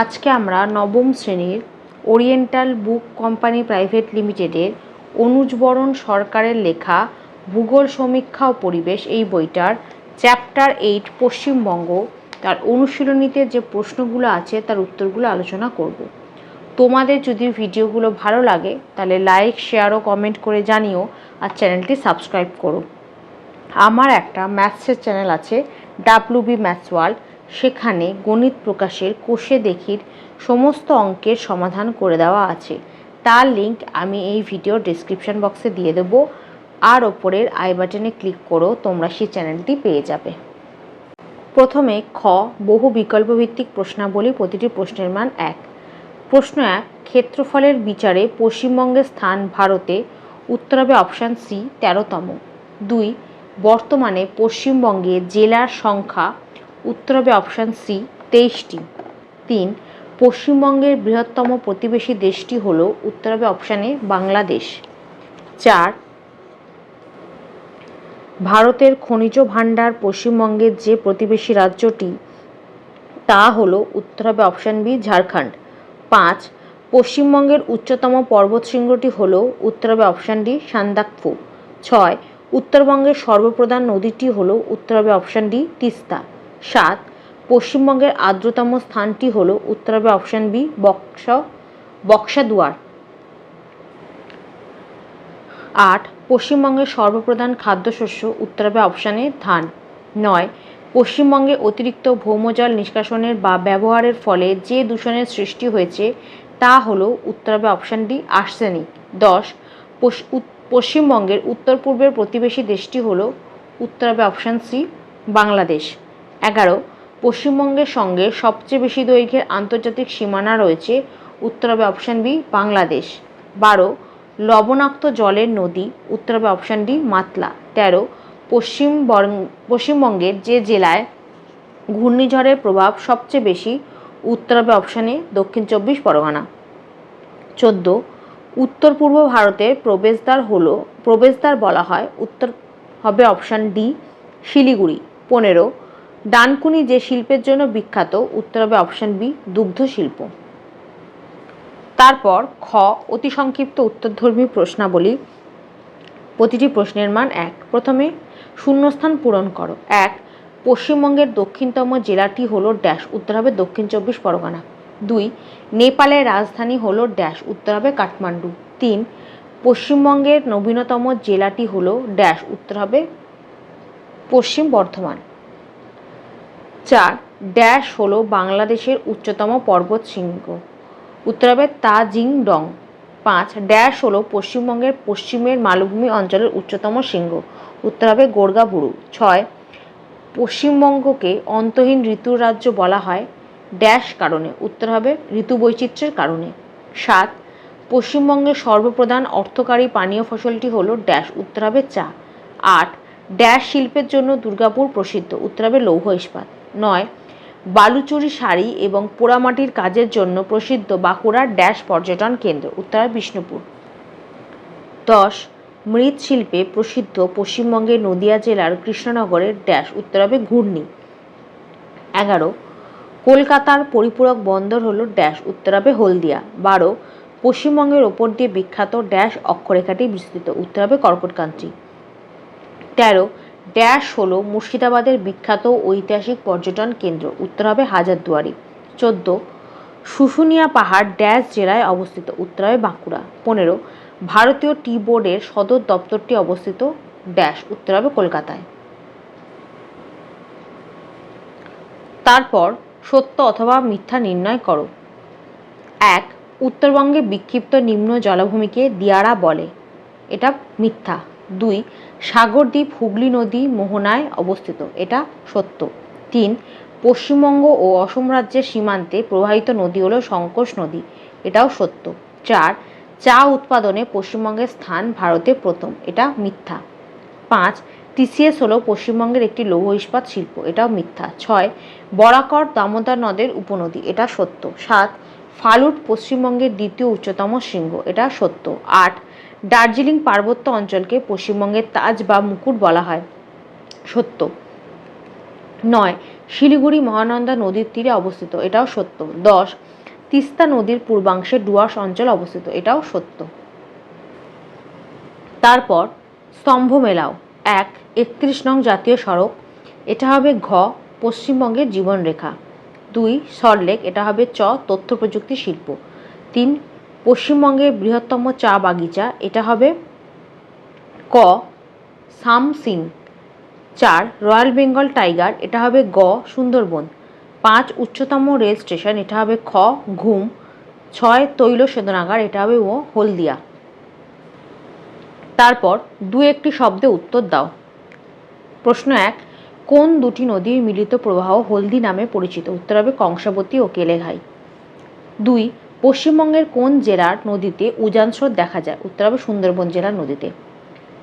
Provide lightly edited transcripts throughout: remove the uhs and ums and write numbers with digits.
আজকে আমরা নবম শ্রেণীর ওরিয়েন্টাল বুক কোম্পানি প্রাইভেট লিমিটেডের অনুজ বরণ সরকারের লেখা ভূগোল সমীক্ষা ও পরিবেশ এই বইটার চ্যাপ্টার 8 পশ্চিমবঙ্গ তার অনুশীলনীতে যে প্রশ্নগুলো আছে তার উত্তরগুলো আলোচনা করব। তোমাদের যদি ভিডিওগুলো ভালো লাগে তাহলে লাইক, শেয়ার ও কমেন্ট করে জানিও, আর চ্যানেলটি সাবস্ক্রাইব করো। আমার একটা ম্যাথসের চ্যানেল আছে WB ম্যাথস ওয়ার্ল্ড, সেখানে গণিত প্রকাশের কোষে দেখির সমস্ত অঙ্কের সমাধান করে দেওয়া আছে। তার লিঙ্ক আমি এই ভিডিও ডেসক্রিপশন বক্সে দিয়ে দেবো, আর ওপরের আই বাটনে ক্লিক করো, তোমরা সেই চ্যানেলটি পেয়ে যাবে। প্রথমে খ, বহু বিকল্পভিত্তিক প্রশ্নাবলী, প্রতিটি প্রশ্নের মান 1। প্রশ্ন 1, ক্ষেত্রফলের বিচারে পশ্চিমবঙ্গের স্থান ভারতে, উত্তর হবে অপশান সি 13তম। 2, বর্তমানে পশ্চিমবঙ্গে জেলার সংখ্যা, উত্তর হবে অপশান সি 23টি। 3, পশ্চিমবঙ্গের বৃহত্তম প্রতিবেশী দেশটি হল, উত্তর হবে অপশান এ বাংলাদেশ। 4, ভারতের খনিজ ভাণ্ডার পশ্চিমবঙ্গের যে প্রতিবেশী রাজ্যটি তা হল, উত্তর হবে অপশান বি ঝাড়খণ্ড। 5, পশ্চিমবঙ্গের উচ্চতম পর্বতশৃঙ্গটি হল, উত্তর হবে অপশান ডি সান্দাকফু। 6, উত্তরবঙ্গের সর্বপ্রধান নদীটি হল, উত্তর হবে অপশান ডি তিস্তা। 7, পশ্চিমবঙ্গের আর্দ্রতম স্থানটি হল, উত্তর হবে অপশান বি বক্সাদুয়ার। 8, পশ্চিমবঙ্গের সর্বপ্রধান খাদ্যশস্য, উত্তর হবে অপশান এ ধান। 9, পশ্চিমবঙ্গে অতিরিক্ত ভৌমজল নিষ্কাশনের বা ব্যবহারের ফলে যে দূষণের সৃষ্টি হয়েছে তা হল, উত্তর হবে অপশান ডি আর্সেনিক। 10, পশ্চিমবঙ্গের উত্তর পূর্বের প্রতিবেশী দেশটি হল, উত্তর হবে অপশান সি বাংলাদেশ। 11, পশ্চিমবঙ্গের সঙ্গে সবচেয়ে বেশি দৈর্ঘ্যের আন্তর্জাতিক সীমানা রয়েছে, উত্তর হবে অপশান বি বাংলাদেশ। 12, লবণাক্ত জলের নদী, উত্তর হবে অপশান ডি মাতলা। 13, পশ্চিমবঙ্গের যে জেলায় ঘূর্ণিঝড়ের প্রভাব সবচেয়ে বেশি, উত্তর হবে অপশান এ দক্ষিণ 24 পরগনা। 14, উত্তর পূর্ব ভারতের প্রবেশদ্বার বলা হয়, উত্তর হবে অপশান ডি শিলিগুড়ি। 15, ডানকুনি যে শিল্পের জন্য বিখ্যাত, উত্তর হবে অপশান বি দুগ্ধ শিল্প। তারপর খ, অতি সংক্ষিপ্ত উত্তরধর্মী প্রশ্নাবলী, প্রতিটি প্রশ্নের মান 1। প্রথমে শূন্যস্থান পূরণ করো। 1, পশ্চিমবঙ্গের দক্ষিণতম জেলাটি হলো ড্যাশ, উত্তর হবে দক্ষিণ 24 পরগনা। 2, নেপালের রাজধানী হলো ড্যাশ, উত্তর হবে কাঠমান্ডু। 3, পশ্চিমবঙ্গের নবীনতম জেলাটি হলো ড্যাশ, উত্তর হবে পশ্চিম বর্ধমান। 4, ড্যাশ হলো বাংলাদেশের উচ্চতম পর্বত শৃঙ্গ, উত্তর হবে তাজিং ডং। 5, ড্যাশ হলো পশ্চিমবঙ্গের পশ্চিমের মালভূমি অঞ্চলের উচ্চতম শৃঙ্গ, উত্তর হবে গোর্গাবুরু। 6, পশ্চিমবঙ্গকে অন্তহীন ঋতুর রাজ্য বলা হয় ড্যাশ কারণে, উত্তর হবে ঋতু বৈচিত্র্যের কারণে। 7, পশ্চিমবঙ্গের সর্বপ্রধান অর্থকারী পানীয় ফসলটি হলো ড্যাশ, উত্তর হবে চা। 8, ড্যাশ শিল্পের জন্য দুর্গাপুর প্রসিদ্ধ, উত্তর হবে লৌহ ইস্পাত। 9, বালুচুরি শাড়ি এবং পোড়ামাটির কাজের জন্য প্রসিদ্ধ বাঁকুড়ার ড্যাশ পর্যটন কেন্দ্র, উত্তর হবে বিষ্ণুপুর। 10, মৃৎশিল্পে প্রসিদ্ধ পশ্চিমবঙ্গের নদিয়া জেলার কৃষ্ণনগরের ড্যাশ, উত্তর হবে ঘূর্ণি। 11, কলকাতার পরিপূরক বন্দর হলো ড্যাশ, উত্তর হবে হলদিয়া। 12, পশ্চিমবঙ্গের ওপর দিয়ে বিখ্যাত ড্যাশ অক্ষরেখাটি বিস্তৃত, উত্তর হবে কর্কটক্রান্তি। 13, ড্যাশ হলো মুর্শিদাবাদের বিখ্যাত ঐতিহাসিক পর্যটন কেন্দ্র, উত্তর হবে হাজারদুয়ারি। 14, শুশুনিয়া পাহাড় ড্যাশ জেলায় অবস্থিত, উত্তর হবে বাঁকুড়া। 15, ভারতীয় টি বোর্ডের সদর দপ্তরটি অবস্থিত ড্যাশ, উত্তর হবে কলকাতায়। তারপর সত্য অথবা মিথ্যা নির্ণয় করো। 1, উত্তরবঙ্গে বিক্ষিপ্ত নিম্ন জলাভূমিকে দিয়ারা বলে, এটা মিথ্যা। 2, সাগরদ্বীপ হুগলি নদী মোহনায় অবস্থিত, এটা সত্য। 3, পশ্চিমবঙ্গ ও অসম রাজ্যের সীমান্তে প্রবাহিত নদী হলো সংকোশ নদী, এটাও সত্য। 4, চা উৎপাদনে পশ্চিমবঙ্গের স্থান ভারতে প্রথম, এটা মিথ্যা। 5, TCS হলো পশ্চিমবঙ্গের একটি লৌহ ইস্পাত শিল্প, এটাও মিথ্যা। 6, বরাকর দামোদর নদের উপনদী, এটা সত্য। 7, ফালুট পশ্চিমবঙ্গের দ্বিতীয় উচ্চতম শৃঙ্গ, এটা সত্য। 8, দার্জিলিং পার্বত্য অঞ্চলকে পশ্চিমবঙ্গের তাজ বা মুকুট বলা হয়, সত্য। 9, শিলিগুড়ি মহানন্দা নদীর তীরে অবস্থিত, এটাও সত্য। 10, তিস্তা নদীর পূর্বাংশে ডুয়ার্স অঞ্চল অবস্থিত, এটাও সত্য। তারপর স্তম্ভ মেলাও। 1, 31 নং জাতীয় সড়ক, এটা হবে ঘ, পশ্চিমবঙ্গের জীবনরেখা। 2, সল্টলেক, এটা হবে চ, তথ্য প্রযুক্তি শিল্প। 3, পশ্চিমবঙ্গের বৃহত্তম চা বাগিচা, এটা হবে ক, সামসিং। 4, রয়্যাল বেঙ্গল টাইগার, এটা হবে গ, সুন্দরবন। 5, উচ্চতম রেল স্টেশন, এটা হবে খ, ঘুম। 6, তৈল শোধনাগার, এটা হবে ও, হলদিয়া। তারপর 2-1টি শব্দে উত্তর দাও। প্রশ্ন 1, কোন দুটি নদীর মিলিত প্রবাহ হলদি নামে পরিচিত? উত্তর হবে কংসাবতী ও কেলেঘাই। 2, পশ্চিমবঙ্গের কোন জেলার নদীতে উজান স্রোত দেখা যায়? উত্তর হবে সুন্দরবন জেলার নদীতে।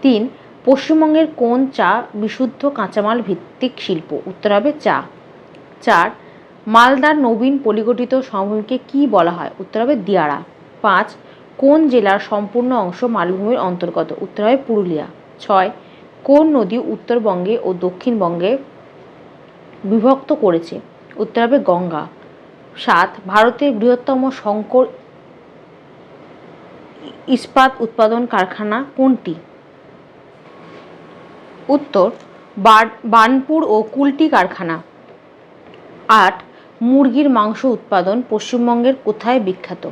3, পশ্চিমবঙ্গের কোন চা বিশুদ্ধ কাঁচামাল ভিত্তিক শিল্প? উত্তর হবে চা। 4, মালদার নবীন পলিগঠিত সমভূমিকে কি বলা হয়? উত্তর হবে দিয়াড়া। 5, কোন জেলার সম্পূর্ণ অংশ মালভূমির অন্তর্গত? উত্তর হবে পুরুলিয়া। 6, কোন নদী উত্তরবঙ্গে ও দক্ষিণবঙ্গে বিভক্ত করেছে? উত্তর হবে গঙ্গা। 7, ভারতের বৃহত্তম সংকর ইস্পাত উৎপাদন কারখানা কোনটি? উত্তর বার্নপুর ও কুলটি কারখানা। 8, মুরগির মাংস উৎপাদন পশ্চিমবঙ্গের কোথায় বিখ্যাত?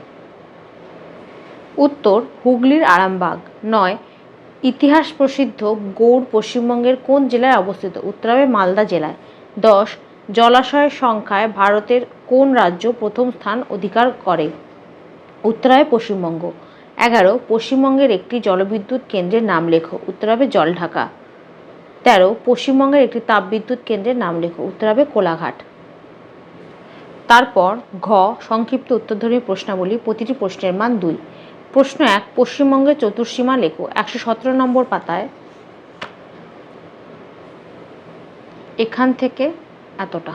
উত্তর হুগলির আরামবাগ। 9, ইতিহাস প্রসিদ্ধ গৌড় পশ্চিমবঙ্গের কোন জেলায় অবস্থিত? উত্তর হবে মালদা জেলায়। 10, জলাশয়ের সংখ্যায় ভারতের কোন রাজ্য প্রথম স্থান অধিকার করে? উত্তর হবে পশ্চিমবঙ্গ। 11, পশ্চিমবঙ্গের একটি জলবিদ্যুৎ কেন্দ্রের নাম লেখো। উত্তর হবে জলঢাকা। 13, পশ্চিমবঙ্গের একটি তাপবিদ্যুৎ কেন্দ্রের নাম লেখো। উত্তর হবে কোলাঘাট। তারপর ঘ, সংক্ষিপ্ত উত্তরধর্মী প্রশ্নাবলী, প্রতিটি প্রশ্নের মান 2। প্রশ্ন 1, পশ্চিমবঙ্গের চতুর্সীমা লেখো। 117 নম্বর পাতায় এখান থেকে এতটা।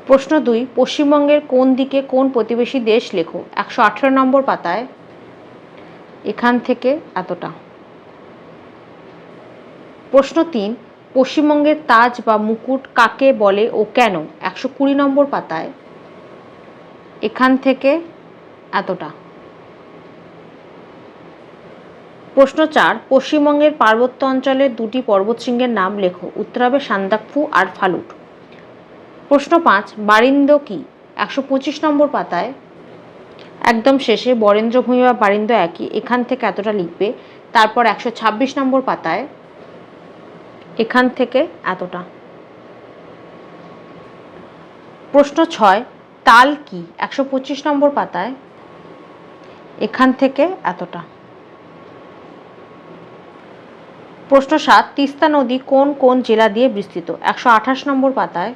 প্রশ্ন 2, পশ্চিমবঙ্গের কোন দিকে কোন প্রতিবেশী দেশ লেখো। 118 নম্বর পাতায় এখান থেকে এতটা। প্রশ্ন 3, পশ্চিমবঙ্গের তাজ বা মুকুট কাকে বলে ও কেন? 120 নম্বর পাতায় এখান থেকে এতটা। প্রশ্ন 4, পশ্চিমবঙ্গের পার্বত্য অঞ্চলের দুটি পর্বতশৃঙ্গের নাম লেখো। উত্তর হবে সান্দাকফু আর ফালুট। প্রশ্ন 5, বারিন্দ কি? 125 নম্বর পাতায় একদম শেষে বরেন্দ্রভূমি বা বারিন্দ একই, এখান থেকে এতটা লিখবে। তারপর 126 নম্বর পাতায় এখান থেকে এতটা। প্রশ্ন 6, তাল কি? 125 নম্বর পাতায় এখান থেকে এতটা। প্রশ্ন 7, তিস্তা নদী কোন কোন জেলা দিয়ে বিস্তৃত? 128 নম্বর পাতায়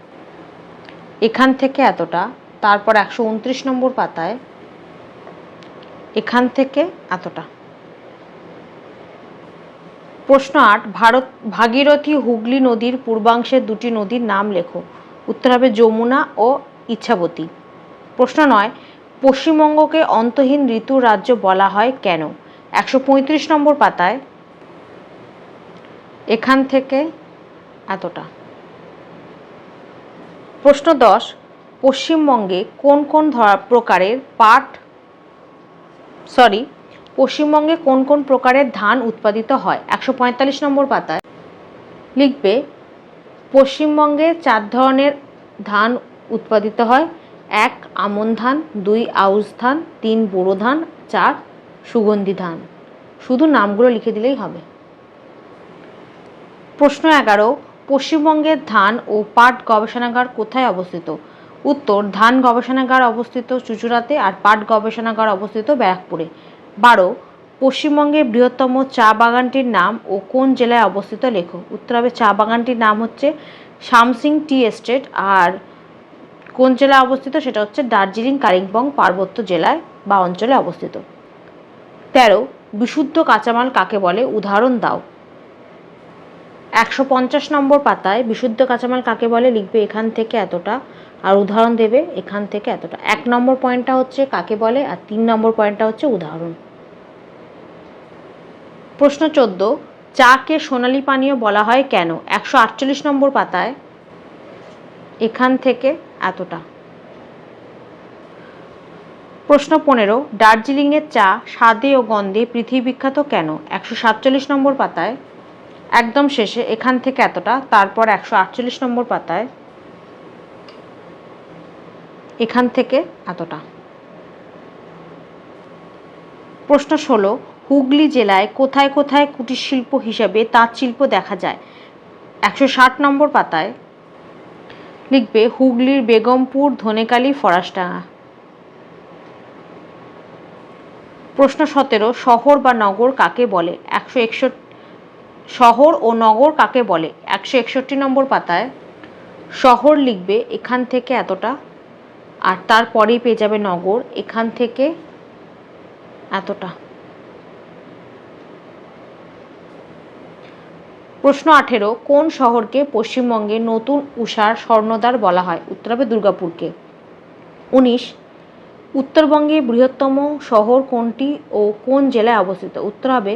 এখান থেকে এতটা। তারপর 129 নম্বর পাতায় এখান থেকে এতটা। প্রশ্ন 8, ভাগীরথী হুগলি নদীর পূর্বাংশের দুটি নদীর নাম লেখো। উত্তর হবে যমুনা ও ইচ্ছাবতী। প্রশ্ন 9, পশ্চিমবঙ্গকে অন্তহীন ঋতুর রাজ্য বলা হয় কেন? 135 নম্বর পাতায় এখান থেকে এতটা। প্রশ্ন 10, পশ্চিমবঙ্গে কোন কোন প্রকারের ধান উৎপাদিত হয়? 145 নম্বর পাতায় লিখবে পশ্চিমবঙ্গে 4 ধরনের ধান উৎপাদিত হয়। 1, আমন ধান। 2, আউশ ধান। 3, বোরো ধান। 4, সুগন্ধি ধান। শুধু নামগুলো লিখে দিলেই হবে। প্রশ্ন 11, পশ্চিমবঙ্গের ধান ও পাট গবেষণাগার কোথায় অবস্থিত? উত্তর ধান গবেষণাগার অবস্থিত চুঁচুড়াতে আর পাট গবেষণাগার অবস্থিত ব্যারাকপুরে। 12, পশ্চিমবঙ্গের বৃহত্তম চা বাগানটির নাম ও কোন জেলায় অবস্থিত লেখো। উত্তর হবে চা বাগানটির নাম হচ্ছে সামসিং টি এস্টেট, আর কোন জেলায় অবস্থিত সেটা হচ্ছে দার্জিলিং কালিম্পং পার্বত্য জেলায় বা অঞ্চলে অবস্থিত। 13, বিশুদ্ধ কাঁচামাল কাকে বলে? উদাহরণ দাও। 150 নম্বর পাতায় বিশুদ্ধ কাঁচামাল কাকে বলে লিখবে এখান থেকে এতটা, আর উদাহরণ দেবে এখান থেকে এতটা। 1 নম্বর পয়েন্টটা হচ্ছে কাকে বলে, আর 3 নম্বর পয়েন্টটা হচ্ছে উদাহরণ। প্রশ্ন 14, চাকে সোনালী পানীয় বলা হয় কেন? 148 নম্বর পাতায় এখান থেকে এতটা। প্রশ্ন 15, দার্জিলিংয়ের চা স্বাদে ও গন্ধে পৃথিবী বিখ্যাত কেন? 147 নম্বর পাতায় একদম শেষে এখান থেকে এতটা, তারপর 148 নম্বর পাতায় এখান থেকে এতটা। প্রশ্ন 16, হুগলি জেলায় কোথায় কোথায় কুটির শিল্প হিসাবে তাঁত শিল্প দেখা যায়? 160 নম্বর পাতায় লিখবে হুগলির বেগমপুর, ধনেখালি, ফরাসডাঙ্গা। প্রশ্ন 17, শহর বা নগর কাকে বলে? 161 শহর ও নগর কাকে বলে? 161 নম্বর পাতায় শহর লিখবে এখান থেকে এতটা, আর তারপরেই পেয়ে যাবে নগর এখান থেকে এতটা। প্রশ্ন 18, কোন শহরকে পশ্চিমবঙ্গে নতুন উষার স্বর্ণদ্বার বলা হয়? উত্তর হবে দুর্গাপুরকে। 19, উত্তরবঙ্গের বৃহত্তম শহর কোনটি ও কোন জেলায় অবস্থিত? উত্তর হবে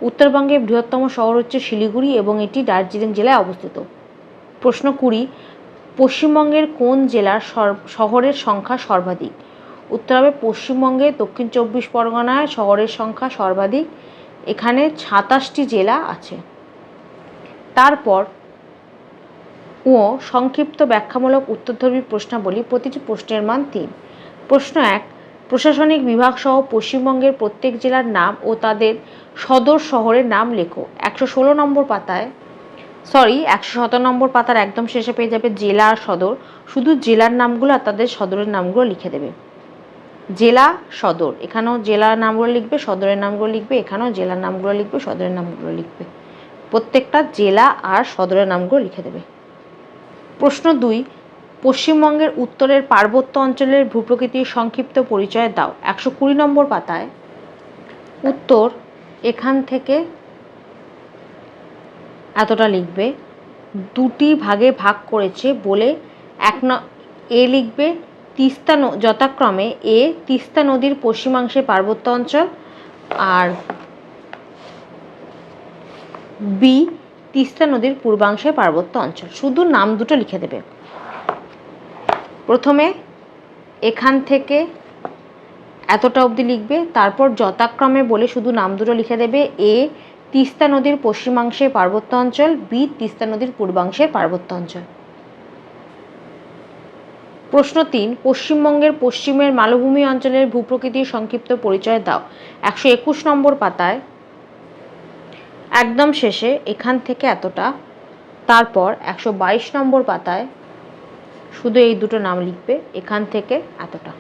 উত্তরবঙ্গের বৃহত্তম শহর হচ্ছে শিলিগুড়ি এবং এটি দার্জিলিং জেলায় অবস্থিত। প্রশ্ন 20, পশ্চিমবঙ্গের কোন জেলার শহরের সংখ্যা সর্বাধিক? উত্তর হবে পশ্চিমবঙ্গের দক্ষিণ 24 পরগনায় শহরের সংখ্যা সর্বাধিক, এখানে 27টি জেলা আছে। তারপর সংক্ষিপ্ত ব্যাখ্যামূলক উত্তরধর্মী প্রশ্নাবলী, প্রতিটি প্রশ্নের মান 3। প্রশ্ন 1, প্রশাসনিক বিভাগ সহ পশ্চিমবঙ্গের প্রত্যেক জেলার নাম ও তাদের সদর শহরের নাম লেখো। 116 নম্বর পাতায় 117 নম্বর পাতার একদম শেষে পেয়ে যাবে জেলা আর সদর, শুধু জেলার নামগুলো আর তাদের সদরের নামগুলো লিখে দেবে। জেলা সদর, এখানেও জেলার নামগুলো লিখবে, সদরের নামগুলো লিখবে, এখানেও জেলার নামগুলো লিখবে, সদরের নামগুলো লিখবে, প্রত্যেকটা জেলা আর সদরের নামগুলো লিখে দেবে। প্রশ্ন 2, পশ্চিমবঙ্গের উত্তরের পার্বত্য অঞ্চলের ভূপ্রকৃতির সংক্ষিপ্ত পরিচয় দাও। 120 নম্বর পাতায় উত্তর এখান থেকে এতটা লিখবে, দুটি ভাগে ভাগ করেছে বলে এ লিখবে তিস্তা, যথাক্রমে এ তিস্তা নদীর পশ্চিমাংশে পার্বত্য অঞ্চল আর বি তিস্তা নদীর পূর্বাংশে পার্বত্য অঞ্চল, শুধু নাম দুটো লিখে দেবে। প্রথমে এখান থেকে এতটা অবধি লিখবে, তারপর যথাক্রমে বলে শুধু নাম দুটো লিখে দেবে, এ তিস্তা নদীর পশ্চিমাংশে পার্বত্য অঞ্চল, বি তিস্তা নদীর পূর্বাংশের পার্বত্য অঞ্চল। প্রশ্ন 3, পশ্চিমবঙ্গের পশ্চিমের মালভূমি অঞ্চলের ভূপ্রকৃতির সংক্ষিপ্ত পরিচয় দাও। 121 নম্বর পাতায় একদম শেষে এখান থেকে এতটা, তারপর 122 নম্বর পাতায় শুধু এই দুটো নাম লিখবে, এখান থেকে এতটা।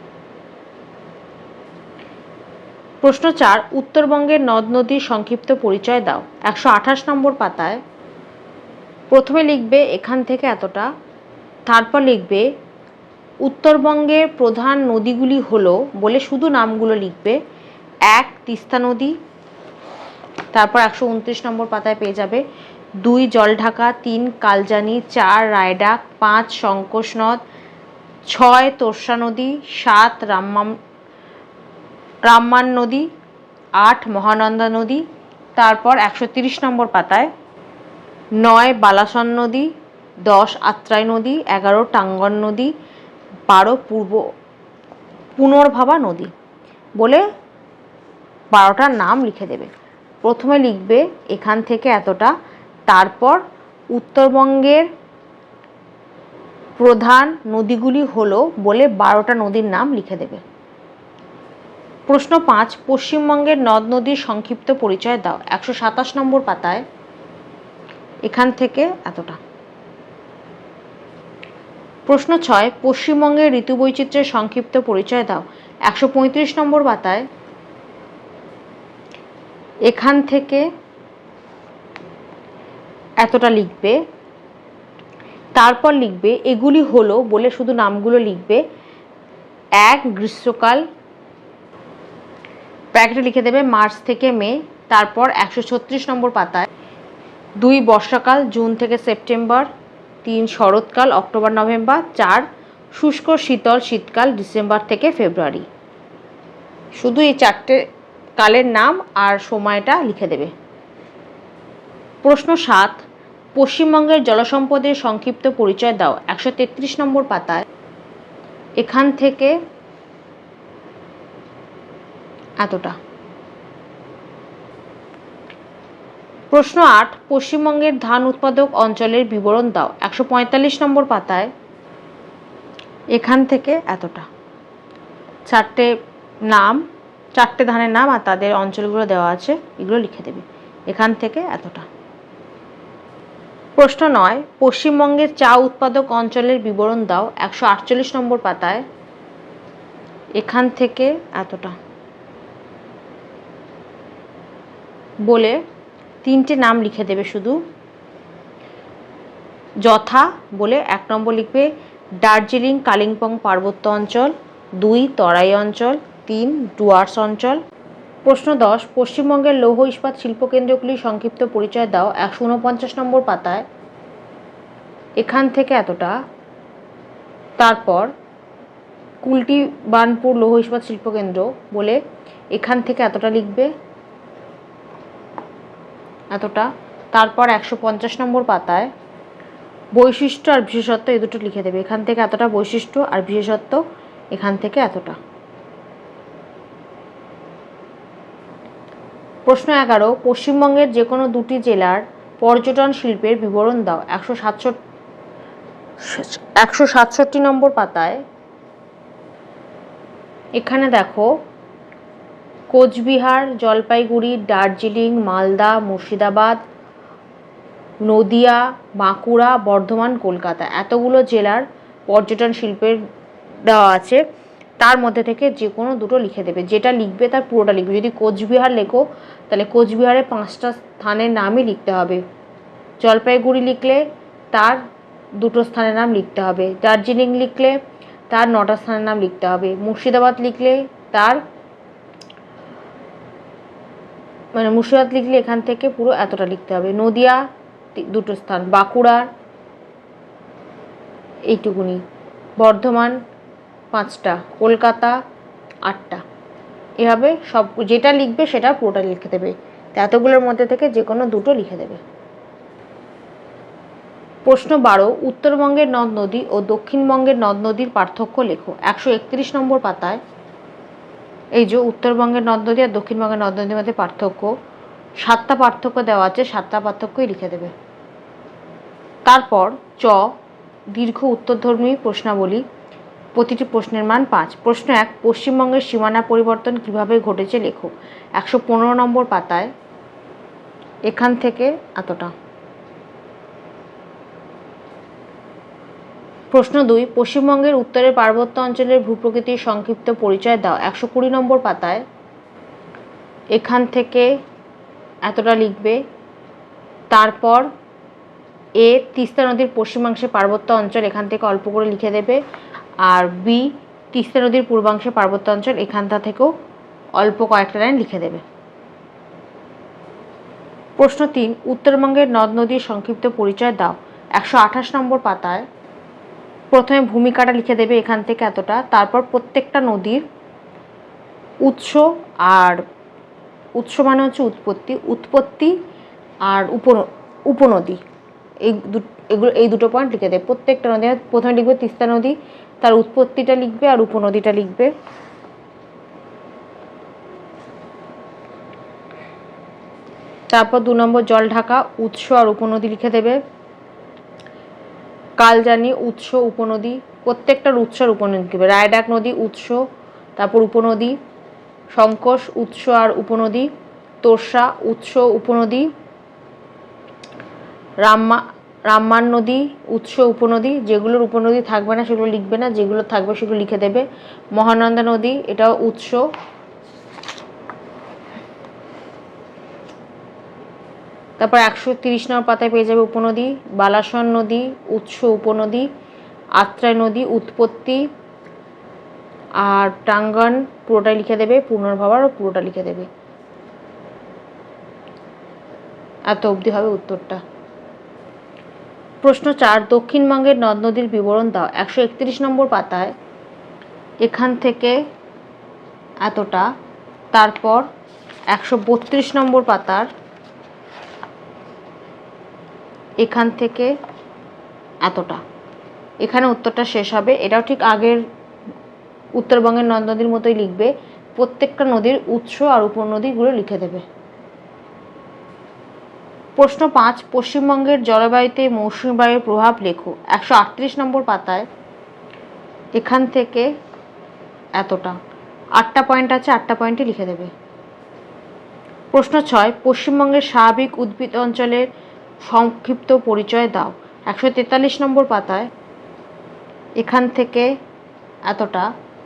প্রশ্ন 4, উত্তরবঙ্গের নদ নদীর সংক্ষিপ্ত পরিচয় দাও। 128 নম্বর পাতায় প্রথমে লিখবে এখান থেকে এতটা, তারপর লিখবে উত্তরবঙ্গের প্রধান নদীগুলি হলো বলে শুধু নামগুলো লিখবে। 1 তিস্তা নদী, তারপর 129 নম্বর পাতায় পেয়ে যাবে 2 জলঢাকা, 3 কালজানি, 4 রায়ডাক, 5 সংকোষ নদ, 6 তোর্ষা নদী, 7 রামমান নদী, 8 মহানন্দা নদী, তারপর 130 নম্বর পাতায় 9 বালাসন নদী, 10 আত্রাই নদী, 11 টাঙ্গন নদী, 12 পুনর্ভাবা নদী বলে 12টার নাম লিখে দেবে। প্রথমে লিখবে এখান থেকে এতটা, তারপর উত্তরবঙ্গের প্রধান নদীগুলি হলো বলে 12টা নদীর নাম লিখে দেবে। প্রশ্ন 5, পশ্চিমবঙ্গের নদ নদীর সংক্ষিপ্ত পরিচয় দাও। 127 নম্বর পাতায় এখান থেকে এতটা। প্রশ্ন 6, পশ্চিমবঙ্গের ঋতুবৈচিত্র্যের সংক্ষিপ্ত পরিচয় দাও। 135 নম্বর পাতায় এখান থেকে এতটা লিখবে, তারপর লিখবে এগুলি হলো বলে শুধু নামগুলো লিখবে। 1 গ্রীষ্মকাল, ব্র্যাকেটে লিখে দেবে মার্চ থেকে মে, তারপর 136 নম্বর পাতায় 2 বর্ষাকাল, জুন থেকে সেপ্টেম্বর, 3 শরৎকাল, অক্টোবর নভেম্বর, 4 শুষ্ক শীতল শীতকাল, ডিসেম্বর থেকে ফেব্রুয়ারি। শুধু এই 4টে কালের নাম আর সময়টা লিখে দেবে। প্রশ্ন 7, পশ্চিমবঙ্গের জলসম্পদের সংক্ষিপ্ত পরিচয় দাও। 133 নম্বর পাতায়। এখান থেকে এতটা। প্রশ্ন 8, পশ্চিমবঙ্গের ধান উৎপাদক অঞ্চলের বিবরণ দাও। 145 নম্বর পাতায়। এখান থেকে এতটা। চারটে ধানের নাম আর তাদের অঞ্চলগুলো দেওয়া আছে, এগুলো লিখে দেবে। এখান থেকে এতটা। প্রশ্ন 9, পশ্চিমবঙ্গের চা উৎপাদক অঞ্চলের বিবরণ দাও। 148 নম্বর পাতায়। এখান থেকে এতটা বলে তিনটে নাম লিখে দেবে শুধু, যথা বলে 1 নম্বর লিখবে দার্জিলিং কালিম্পং পার্বত্য অঞ্চল, 2 তরাই অঞ্চল, 3 ডুয়ার্স অঞ্চল। প্রশ্ন 10, পশ্চিমবঙ্গের লৌহ ইস্পাত শিল্পকেন্দ্রগুলির সংক্ষিপ্ত পরিচয় দাও। 149 নম্বর পাতায়। এখান থেকে এতটা। তারপর কুলটি বার্নপুর লৌহ ইস্পাত শিল্পকেন্দ্র বলে এখান থেকে এতটা লিখবে, এতটা। তারপর 150 নম্বর পাতায় বৈশিষ্ট্য আর বিশেষত্ব এই দুটো লিখে দেবে। এখান থেকে এতটা বৈশিষ্ট্য আর বিশেষত্ব, এখান থেকে এতটা। প্রশ্ন 11, পশ্চিমবঙ্গের যে কোনো দুটি জেলার পর্যটন শিল্পের বিবরণ দাও। 167 নম্বর পাতায়। এখানে দেখো কোচবিহার, জলপাইগুড়ি, দার্জিলিং, মালদা, মুর্শিদাবাদ, নদিয়া, বাঁকুড়া, বর্ধমান, কলকাতা এতগুলো জেলার পর্যটন শিল্পের দেওয়া আছে। তার মধ্যে থেকে যে কোনো দুটো লিখে দেবে, যেটা লিখবে তার পুরোটা লিখবে। যদি কোচবিহার লেখো তাহলে কোচবিহারে 5টা স্থানের নামই লিখতে হবে। জলপাইগুড়ি লিখলে তার 2টো স্থানের নাম লিখতে হবে। দার্জিলিং লিখলে তার 9টা স্থানের নাম লিখতে হবে। মুর্শিদাবাদ লিখলে মুর্শিদাবাদ লিখলে এখান থেকে পুরো এতটা লিখতে হবে। নদিয়া 2টো স্থান, বাঁকুড়ার এইটুকুনি, বর্ধমান 5টা, কলকাতা 8টা। এভাবে সব যেটা লিখবে সেটা পুরোটা লিখে দেবে। এতগুলোর মধ্যে থেকে যে কোনো দুটো লিখে দেবে। প্রশ্ন 12, উত্তরবঙ্গের নদ নদী ও দক্ষিণবঙ্গের নদ নদীর পার্থক্য লেখো। 131 নম্বর পাতায়। এই যে উত্তরবঙ্গের নদ নদী আর দক্ষিণবঙ্গের নদ নদীর মধ্যে পার্থক্য, 7টা পার্থক্য দেওয়া আছে, 7টা পার্থক্যই লিখে দেবে। তারপর দীর্ঘ উত্তরধর্মী প্রশ্নাবলী, প্রতিটি প্রশ্নের মান 5। প্রশ্ন 1, পশ্চিমবঙ্গের সীমানা পরিবর্তন কিভাবে ঘটেছে লেখো। 115 নম্বর পাতায়। এখান থেকে এতটা। প্রশ্ন 2, পশ্চিমবঙ্গের উত্তরের পার্বত্য অঞ্চলের ভূপ্রকৃতির সংক্ষিপ্ত পরিচয় দাও। 120 নম্বর পাতায়। এখান থেকে এতটা লিখবে। তারপর এ, তিস্তা নদীর পশ্চিমাংশে পার্বত্য অঞ্চল, এখান থেকে অল্প করে লিখে দেবে। আর বি, তিস্তা নদীর পূর্বাংশে পার্বত্য অঞ্চল, এখানটা থেকেও অল্প কয়েকটা লাইন লিখে দেবে। প্রশ্ন 3, উত্তরবঙ্গের নদ নদীর সংক্ষিপ্ত পরিচয় দাও। 128 নম্বর পাতায়। প্রথমে ভূমিকাটা লিখে দেবে, এখান থেকে এতটা। তারপর প্রত্যেকটা নদীর উৎস, আর উৎস মানে হচ্ছে উৎপত্তি আর উপনদী, এই দুটো পয়েন্ট লিখে দেবে। প্রত্যেকটা নদী প্রথমে লিখবে তিস্তা নদী, তার উৎপত্তিটা লিখবে আর উপনদীটা লিখবে। তারপর 2 নম্বর জলঢাকা, উৎস আর উপনদী লিখে দেবে। কালজানি, উৎস উপনদী, প্রত্যেকটার উৎস আর উপনদী লিখবে। রায়ডাক নদী উৎস, তারপর উপনদী। সংকোষ উৎস আর উপনদী। তোরসা উৎস উপনদী। রামমান নদী উৎস উপনদী, যেগুলোর উপনদী থাকবে না সেগুলো লিখবে না, যেগুলো থাকবে সেগুলো লিখে দেবে। মহানন্দা নদী, এটাও উৎস। তারপর 130 নম্বর পাতায় পেয়ে যাবে উপনদী। বালাসন নদী উৎস উপনদী। আত্রাই নদী উৎপত্তি। আর টাঙ্গন পুরোটাই লিখে দেবে, পুনর্ভবারও পুরোটা লিখে দেবে। এত অবধি হবে উত্তরটা। প্রশ্ন 4, দক্ষিণবঙ্গের নদ নদীর বিবরণ দাও। 131 নম্বর পাতায়। এখান থেকে এতটা। তারপর 132 নম্বর পাতার এখান থেকে এতটা। এখানে উত্তরটা শেষ হবে। এটাও ঠিক আগের উত্তরবঙ্গের নদ নদীর মতোই লিখবে, প্রত্যেকটা নদীর উৎস আর উপনদীগুলো লিখে দেবে। প্রশ্ন 5, পশ্চিমবঙ্গের জলবায়ুতে মৌসুমী বায়ুর প্রভাব লেখো। 138 নম্বর পাতায় এখান থেকে এতটা। 8টা পয়েন্ট আছে, 8টা পয়েন্টই লিখে দেবে। প্রশ্ন 6, পশ্চিমবঙ্গের স্বাভাবিক উদ্ভিদ অঞ্চলের সংক্ষিপ্ত পরিচয় দাও। 143 নম্বর পাতায় এখান থেকে এতটা।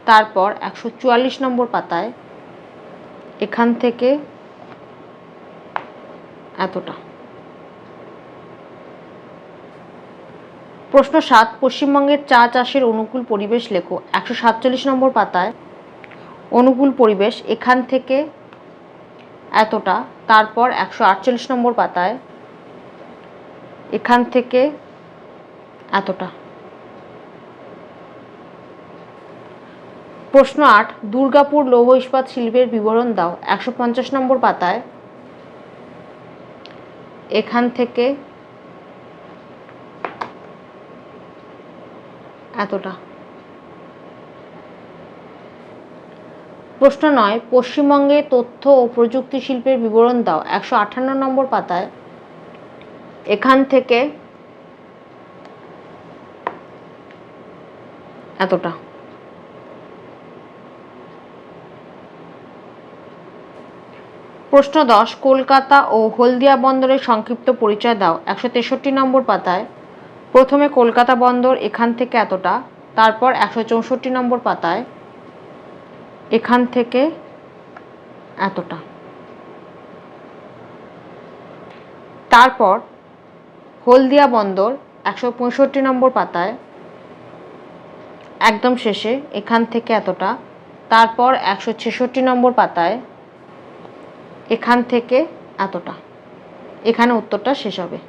তারপর 144 নম্বর পাতায় এখান থেকে এতটা। প্রশ্ন 7, পশ্চিমবঙ্গের চা চাষের অনুকূল পরিবেশ লেখো। 147 নম্বর পাতায় অনুকূল পরিবেশ এখান থেকে এতটা। তারপর 148 নম্বর পাতায় এখান থেকে এতটা। প্রশ্ন 8, দুর্গাপুর লৌহ ইস্পাত শিল্পের বিবরণ দাও। 150 নম্বর পাতায় এখান থেকে এতটা। প্রশ্ন 9, পশ্চিমবঙ্গে তথ্য ও প্রযুক্তি শিল্পের বিবরণ দাও। 158 নম্বর পাতায় এখান থেকে এতটা। প্রশ্ন 10, কলকাতা ও হলদিয়া বন্দরের সংক্ষিপ্ত পরিচয় দাও। 163 নম্বর পাতায় প্রথমে কলকাতা বন্দর এখান থেকে এতটা। তারপর 164 নম্বর পাতায় এখান থেকে এতটা। তারপর হলদিয়া বন্দর 165 নম্বর পাতায় একদম শেষে এখান থেকে এতটা। তারপর 166 নম্বর পাতায় এখান থেকে এতটা। এখানে উত্তরটা শেষ হবে।